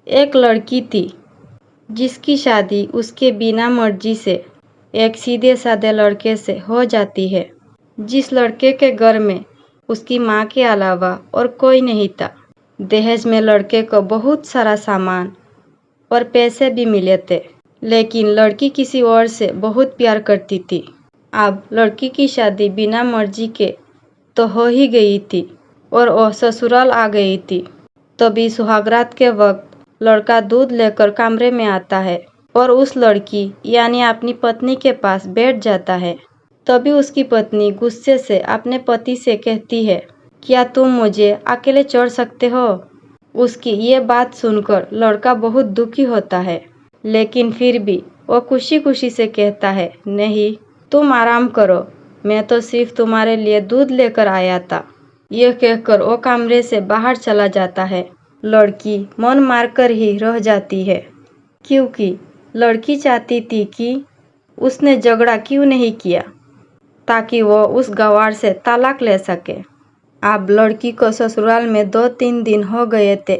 एक लड़की थी जिसकी शादी उसके बिना मर्जी से एक सीधे साधे लड़के से हो जाती है, जिस लड़के के घर में उसकी माँ के अलावा और कोई नहीं था। दहेज में लड़के को बहुत सारा सामान और पैसे भी मिले थे, लेकिन लड़की किसी और से बहुत प्यार करती थी। अब लड़की की शादी बिना मर्जी के तो हो ही गई थी और वो ससुराल आ गई थी। तभी सुहागरात के वक्त लड़का दूध लेकर कमरे में आता है और उस लड़की यानी अपनी पत्नी के पास बैठ जाता है। तभी उसकी पत्नी गुस्से से अपने पति से कहती है, क्या तुम मुझे अकेले छोड़ सकते हो? उसकी ये बात सुनकर लड़का बहुत दुखी होता है, लेकिन फिर भी वो खुशी खुशी से कहता है, नहीं, तुम आराम करो, मैं तो सिर्फ तुम्हारे लिए दूध लेकर आया था। यह कहकर वो कमरे से बाहर चला जाता है। लड़की मन मारकर ही रह जाती है, क्योंकि लड़की चाहती थी कि उसने झगड़ा क्यों नहीं किया ताकि वो उस गंवार से तलाक ले सके। अब लड़की को ससुराल में 2-3 दिन हो गए थे,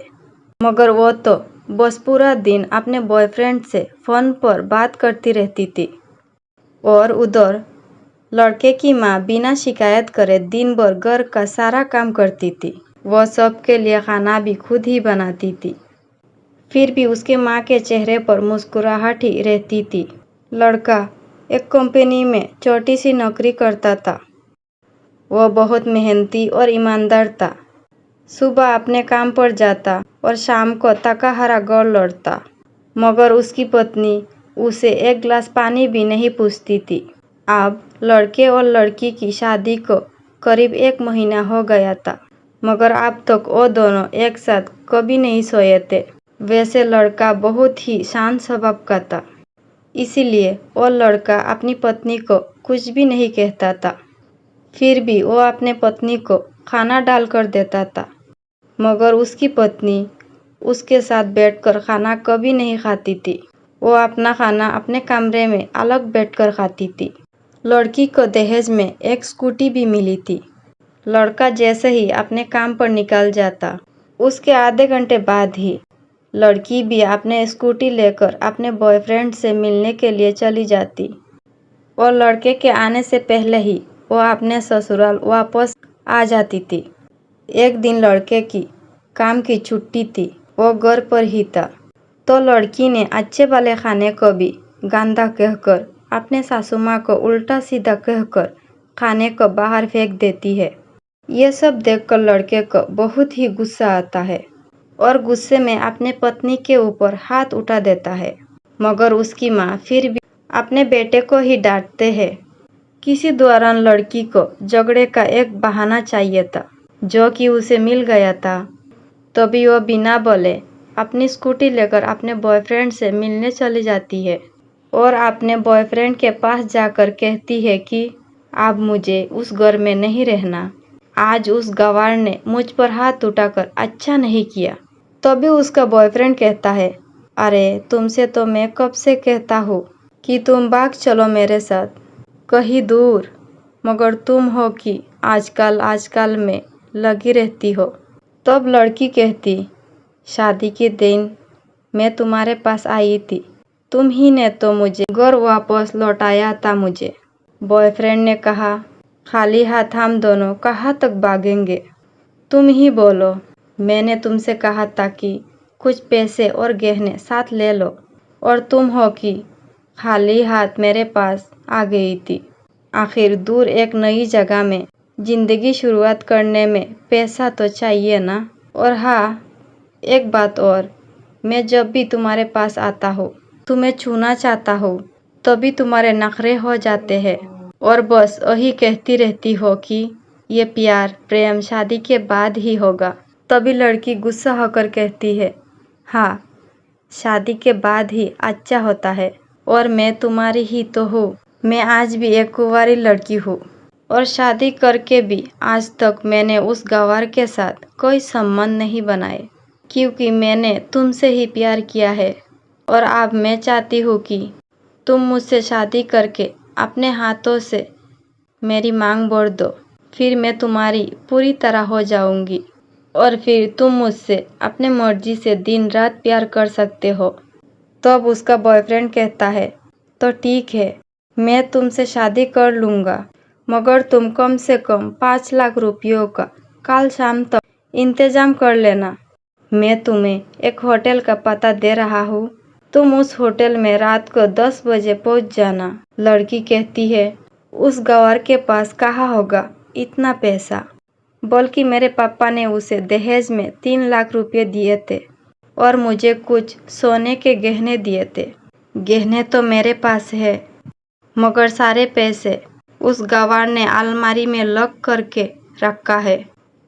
मगर वो तो बस पूरा दिन अपने बॉयफ्रेंड से फ़ोन पर बात करती रहती थी और उधर लड़के की माँ बिना शिकायत करे दिन भर घर का सारा काम करती थी। वह सबके लिए खाना भी खुद ही बनाती थी। फिर भी उसके माँ के चेहरे पर मुस्कुराहट ही रहती थी। लड़का एक कंपनी में छोटी सी नौकरी करता था। वह बहुत मेहनती और ईमानदार था। सुबह अपने काम पर जाता और शाम को थका हारा घर लौटता, मगर उसकी पत्नी उसे एक गिलास पानी भी नहीं पूछती थी। अब लड़के और लड़की की शादी को करीब 1 महीना हो गया था, मगर अब तक वो दोनों एक साथ कभी नहीं सोए थे। वैसे लड़का बहुत ही शांत स्वभाव का था, इसीलिए वो लड़का अपनी पत्नी को कुछ भी नहीं कहता था। फिर भी वो अपने पत्नी को खाना डाल कर देता था, मगर उसकी पत्नी उसके साथ बैठकर खाना कभी नहीं खाती थी। वो अपना खाना अपने कमरे में अलग बैठकर खाती थी। लड़की को दहेज में एक स्कूटी भी मिली थी। लड़का जैसे ही अपने काम पर निकल जाता, उसके आधे घंटे बाद ही लड़की भी अपने स्कूटी लेकर अपने बॉयफ्रेंड से मिलने के लिए चली जाती और लड़के के आने से पहले ही वो अपने ससुराल वापस आ जाती थी। एक दिन लड़के की काम की छुट्टी थी, वो घर पर ही था, तो लड़की ने अच्छे वाले खाने को भी गंदा कहकर अपने सासू माँ को उल्टा सीधा कहकर खाने को बाहर फेंक देती है। ये सब देखकर लड़के को बहुत ही गुस्सा आता है और गुस्से में अपने पत्नी के ऊपर हाथ उठा देता है, मगर उसकी माँ फिर भी अपने बेटे को ही डांटते हैं। किसी दौरान लड़की को झगड़े का एक बहाना चाहिए था, जो कि उसे मिल गया था। तभी वो बिना बोले अपनी स्कूटी लेकर अपने बॉयफ्रेंड से मिलने चली जाती है और अपने बॉयफ्रेंड के पास जाकर कहती है कि अब मुझे उस घर में नहीं रहना। आज उस गंवार ने मुझ पर हाथ उठाकर अच्छा नहीं किया। तभी उसका बॉयफ्रेंड कहता है, अरे तुमसे तो मैं कब से कहता हूँ कि तुम भाग चलो मेरे साथ कहीं दूर, मगर तुम हो कि आजकल में लगी रहती हो। तब लड़की कहती, शादी के दिन मैं तुम्हारे पास आई थी, तुम ही ने तो मुझे घर वापस लौटाया था मुझे। बॉयफ्रेंड ने कहा, खाली हाथ हम दोनों कहाँ तक भागेंगे? तुम ही बोलो, मैंने तुमसे कहा था कि कुछ पैसे और गहने साथ ले लो, और तुम हो कि खाली हाथ मेरे पास आ गई थी। आखिर दूर एक नई जगह में जिंदगी शुरुआत करने में पैसा तो चाहिए ना। और हाँ, एक बात और, मैं जब भी तुम्हारे पास आता हूँ, तुम्हें छूना चाहता हूँ, तभी तुम्हारे नखरे हो जाते हैं और बस वही कहती रहती हो कि ये प्यार प्रेम शादी के बाद ही होगा। तभी लड़की गुस्सा होकर कहती है, हाँ, शादी के बाद ही अच्छा होता है और मैं तुम्हारी ही तो हूँ। मैं आज भी एक कुंवारी लड़की हूँ और शादी करके भी आज तक मैंने उस गंवार के साथ कोई संबंध नहीं बनाए, क्योंकि मैंने तुमसे ही प्यार किया है और अब मैं चाहती हूँ कि तुम मुझसे शादी करके अपने हाथों से मेरी मांग भर दो, फिर मैं तुम्हारी पूरी तरह हो जाऊंगी। और फिर तुम मुझसे अपने मर्जी से दिन रात प्यार कर सकते हो। तब उसका बॉयफ्रेंड कहता है, तो ठीक है, मैं तुमसे शादी कर लूँगा, मगर तुम कम से कम 5 लाख रुपयों का कल शाम तक इंतजाम कर लेना। मैं तुम्हें एक होटल का पता दे रहा हूँ, तुम उस होटल में रात को 10 बजे पहुँच जाना। लड़की कहती है, उस गंवार के पास कहाँ होगा इतना पैसा, बल्कि मेरे पापा ने उसे दहेज में 3 लाख रुपये दिए थे और मुझे कुछ सोने के गहने दिए थे। गहने तो मेरे पास है, मगर सारे पैसे उस गंवार ने अलमारी में लॉक करके रखा है।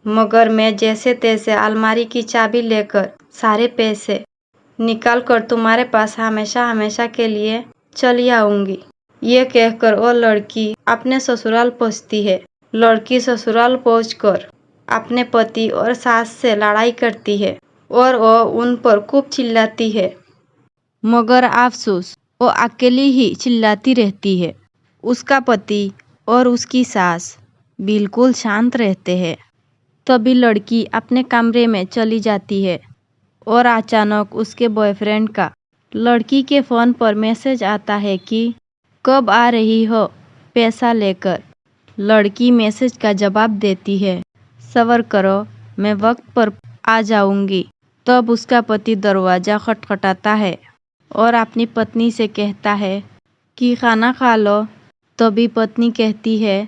मगर मैं जैसे तैसे अलमारी की चाबी लेकर सारे पैसे निकाल कर तुम्हारे पास हमेशा हमेशा के लिए चली आऊंगी। ये कहकर वो लड़की अपने ससुराल पहुंचती है। लड़की ससुराल पहुंचकर अपने पति और सास से लड़ाई करती है और वो उन पर खूब चिल्लाती है, मगर अफसोस वो अकेली ही चिल्लाती रहती है। उसका पति और उसकी सास बिल्कुल शांत रहते हैं। तभी लड़की अपने कमरे में चली जाती है और अचानक उसके बॉयफ्रेंड का लड़की के फ़ोन पर मैसेज आता है कि कब आ रही हो पैसा लेकर। लड़की मैसेज का जवाब देती है, सब्र करो, मैं वक्त पर आ जाऊंगी। तब उसका पति दरवाज़ा खटखटाता है और अपनी पत्नी से कहता है कि खाना खा लो। तभी पत्नी कहती है,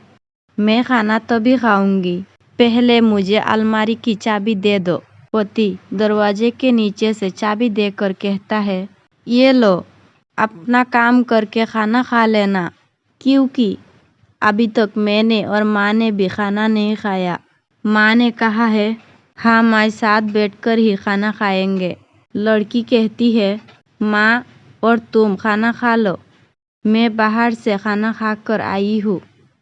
मैं खाना तभी खाऊंगी, पहले मुझे अलमारी की चाबी दे दो। पति दरवाजे के नीचे से चाबी देकर कहता है, ये लो, अपना काम करके खाना खा लेना, क्योंकि अभी तक मैंने और माँ ने भी खाना नहीं खाया। माँ ने कहा है, हम आज साथ बैठकर ही खाना खाएंगे। लड़की कहती है, माँ और तुम खाना खा लो, मैं बाहर से खाना खाकर आई हूँ।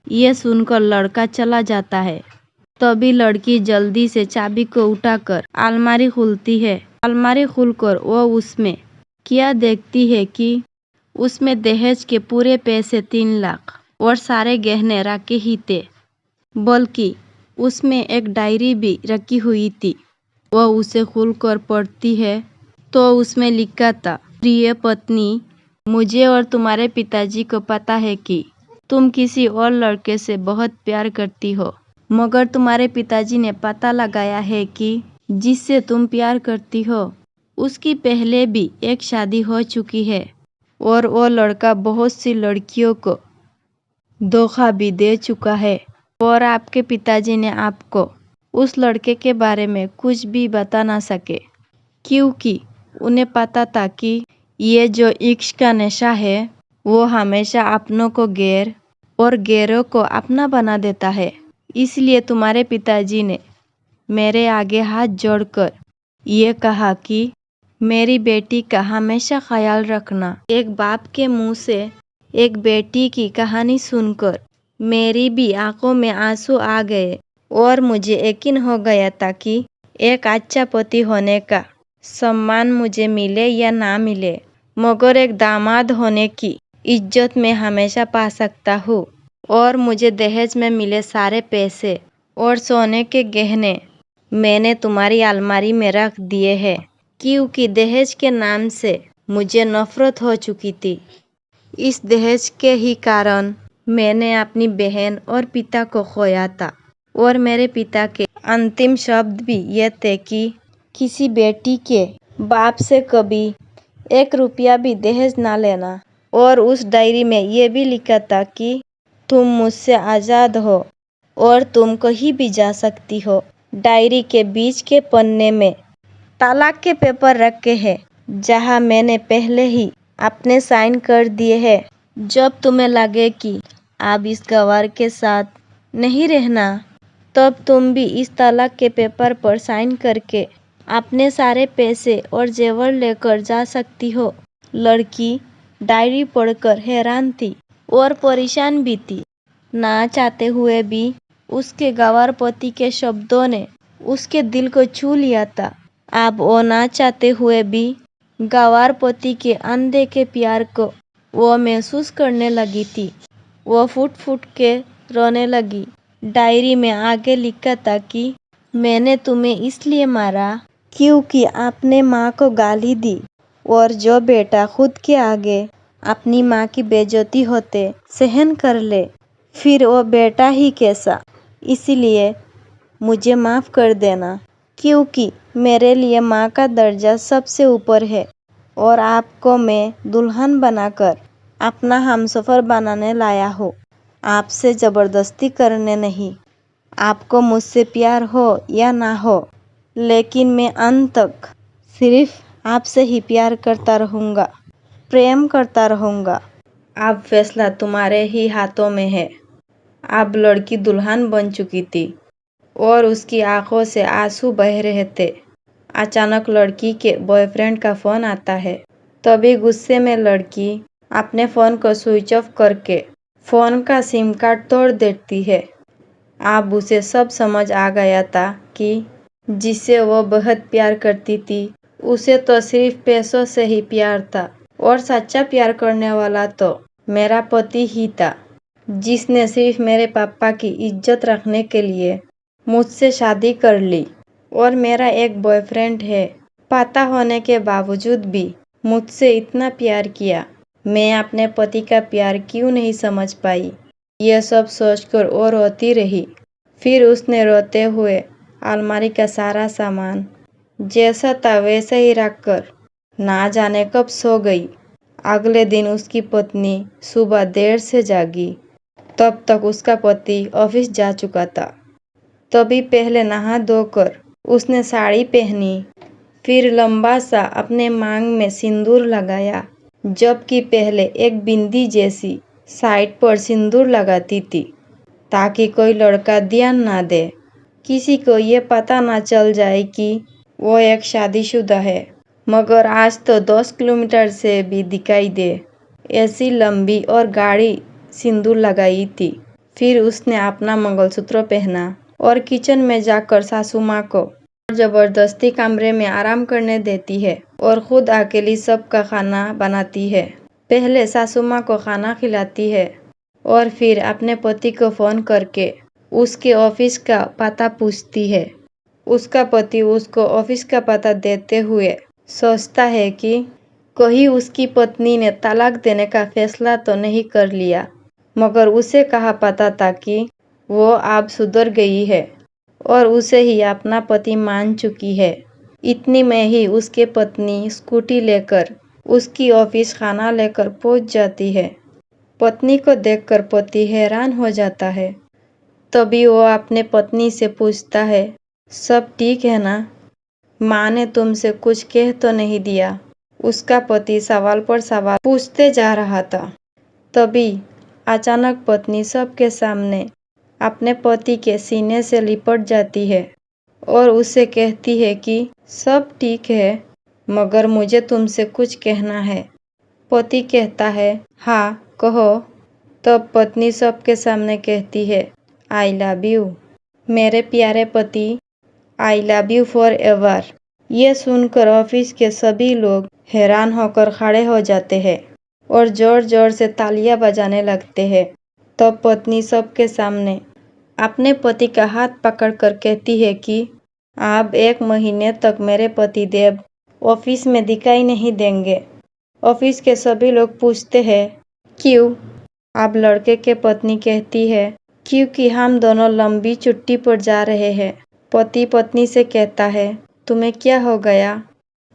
ये सुनकर लड़का चला जाता है। तभी लड़की जल्दी से चाबी को उठाकर अलमारी खुलती है। अलमारी खुलकर वो उसमें क्या देखती है कि उसमें दहेज के पूरे पैसे 3 लाख और सारे गहने रखे ही थे, बल्कि उसमें एक डायरी भी रखी हुई थी। वह उसे खोलकर पढ़ती है तो उसमें लिखा था, प्रिय पत्नी, मुझे और तुम्हारे पिताजी को पता है कि तुम किसी और लड़के से बहुत प्यार करती हो, मगर तुम्हारे पिताजी ने पता लगाया है कि जिससे तुम प्यार करती हो उसकी पहले भी एक शादी हो चुकी है और वो लड़का बहुत सी लड़कियों को धोखा भी दे चुका है और आपके पिताजी ने आपको उस लड़के के बारे में कुछ भी बता ना सके, क्योंकि उन्हें पता था कि ये जो इश्क का नशा है वो हमेशा अपनों को गैर और गैरों को अपना बना देता है। इसलिए तुम्हारे पिताजी ने मेरे आगे हाथ जोड़कर ये कहा कि मेरी बेटी का हमेशा ख्याल रखना। एक बाप के मुंह से एक बेटी की कहानी सुनकर मेरी भी आंखों में आंसू आ गए और मुझे यकीन हो गया था कि एक अच्छा पति होने का सम्मान मुझे मिले या ना मिले, मगर एक दामाद होने की इज्जत मैं हमेशा पा सकता हूँ। और मुझे दहेज में मिले सारे पैसे और सोने के गहने मैंने तुम्हारी अलमारी में रख दिए हैं, क्योंकि दहेज के नाम से मुझे नफरत हो चुकी थी। इस दहेज के ही कारण मैंने अपनी बहन और पिता को खोया था और मेरे पिता के अंतिम शब्द भी ये थे कि किसी बेटी के बाप से कभी 1 रुपया भी दहेज ना लेना। और उस डायरी में ये भी लिखा था कि तुम मुझसे आज़ाद हो और तुम कहीं भी जा सकती हो। डायरी के बीच के पन्ने में तलाक के पेपर रखे हैं, जहां मैंने पहले ही अपने साइन कर दिए हैं। जब तुम्हें लगे कि अब इस गंवार के साथ नहीं रहना, तब तुम भी इस तलाक के पेपर पर साइन करके अपने सारे पैसे और जेवर लेकर जा सकती हो। लड़की डायरी पढ़कर हैरान थी और परेशान भी थी। ना चाहते हुए भी उसके गंवार पति के शब्दों ने उसके दिल को छू लिया था। अब वो ना चाहते हुए भी गंवार पति के अनदेखे प्यार को वो महसूस करने लगी थी। वो फुट फुट के रोने लगी। डायरी में आगे लिखा था कि मैंने तुम्हें इसलिए मारा क्योंकि आपने माँ को गाली दी, और जो बेटा खुद के आगे अपनी माँ की बेइज्जती होते सहन कर ले, फिर वो बेटा ही कैसा। इसलिए मुझे माफ़ कर देना, क्योंकि मेरे लिए माँ का दर्जा सबसे ऊपर है, और आपको मैं दुल्हन बनाकर अपना हमसफ़र बनाने लाया हूँ, आपसे ज़बरदस्ती करने नहीं। आपको मुझसे प्यार हो या ना हो, लेकिन मैं अंत तक सिर्फ आपसे ही प्यार करता रहूँगा, प्रेम करता रहूँगा। अब फैसला तुम्हारे ही हाथों में है। अब लड़की दुल्हन बन चुकी थी और उसकी आंखों से आंसू बह रहे थे। अचानक लड़की के बॉयफ्रेंड का फ़ोन आता है। तभी गुस्से में लड़की अपने फ़ोन को स्विच ऑफ करके फ़ोन का सिम कार्ड तोड़ देती है। अब उसे सब समझ आ गया था कि जिसे वो बहुत प्यार करती थी, उसे तो सिर्फ पैसों से ही प्यार था, और सच्चा प्यार करने वाला तो मेरा पति ही था, जिसने सिर्फ मेरे पापा की इज्जत रखने के लिए मुझसे शादी कर ली। और मेरा एक बॉयफ्रेंड है, पता होने के बावजूद भी मुझसे इतना प्यार किया। मैं अपने पति का प्यार क्यों नहीं समझ पाई। यह सब सोचकर वो रोती रही। फिर उसने रोते हुए अलमारी का सारा सामान जैसा था वैसे ही रखकर ना जाने कब सो गई। अगले दिन उसकी पत्नी सुबह देर से जागी। तब तक उसका पति ऑफिस जा चुका था। तभी पहले नहा धोकर उसने साड़ी पहनी, फिर लंबा सा अपने मांग में सिंदूर लगाया, जबकि पहले एक बिंदी जैसी साइड पर सिंदूर लगाती थी, ताकि कोई लड़का ध्यान ना दे, किसी को ये पता ना चल जाए कि वो एक शादीशुदा है। मगर आज तो 10 किलोमीटर से भी दिखाई दे, ऐसी लंबी और गाढ़ी सिंदूर लगाई थी। फिर उसने अपना मंगलसूत्र पहना और किचन में जाकर सासू माँ को जबरदस्ती कमरे में आराम करने देती है और खुद अकेली सबका खाना बनाती है। पहले सासू माँ को खाना खिलाती है और फिर अपने पति को फ़ोन करके उसके ऑफिस का पता पूछती है। उसका पति उसको ऑफिस का पता देते हुए सोचता है कि कहीं उसकी पत्नी ने तलाक देने का फैसला तो नहीं कर लिया, मगर उसे कहाँ पता था कि वो अब सुधर गई है और उसे ही अपना पति मान चुकी है। इतनी में ही उसके पत्नी स्कूटी लेकर उसकी ऑफिस खाना लेकर पहुंच जाती है। पत्नी को देखकर पति हैरान हो जाता है। तभी वो अपने पत्नी से पूछता है, सब ठीक है ना? माँ ने तुमसे कुछ कह तो नहीं दिया? उसका पति सवाल पर सवाल पूछते जा रहा था। तभी अचानक पत्नी सबके सामने अपने पति के सीने से लिपट जाती है और उसे कहती है कि सब ठीक है, मगर मुझे तुमसे कुछ कहना है। पति कहता है, हाँ कहो। तब पत्नी सबके सामने कहती है, आई लव यू। मेरे प्यारे पति, I love you for ever. ये सुनकर ऑफिस के सभी लोग हैरान होकर खड़े हो जाते हैं और जोर जोर से तालियां बजाने लगते हैं। तब पत्नी सबके सामने अपने पति का हाथ पकड़कर कहती है कि अब 1 महीने तक मेरे पति देव ऑफिस में दिखाई नहीं देंगे। ऑफिस के सभी लोग पूछते हैं, क्यों? अब लड़के के पत्नी कहती है, क्योंकि हम दोनों लंबी छुट्टी पर जा रहे हैं। पति पत्नी से कहता है, तुम्हें क्या हो गया?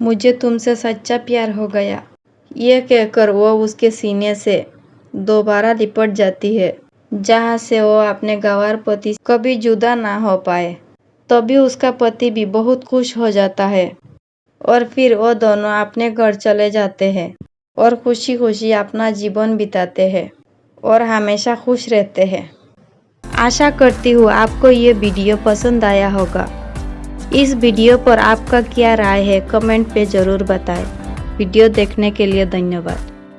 मुझे तुमसे सच्चा प्यार हो गया। ये कहकर वो उसके सीने से दोबारा लिपट जाती है, जहाँ से वो अपने गंवार पति से कभी जुदा ना हो पाए। तभी उसका पति भी बहुत खुश हो जाता है और फिर वो दोनों अपने घर चले जाते हैं और खुशी खुशी अपना जीवन बिताते हैं और हमेशा खुश रहते हैं। आशा करती हूँ आपको ये वीडियो पसंद आया होगा। इस वीडियो पर आपका क्या राय है कमेंट पे ज़रूर बताएं। वीडियो देखने के लिए धन्यवाद।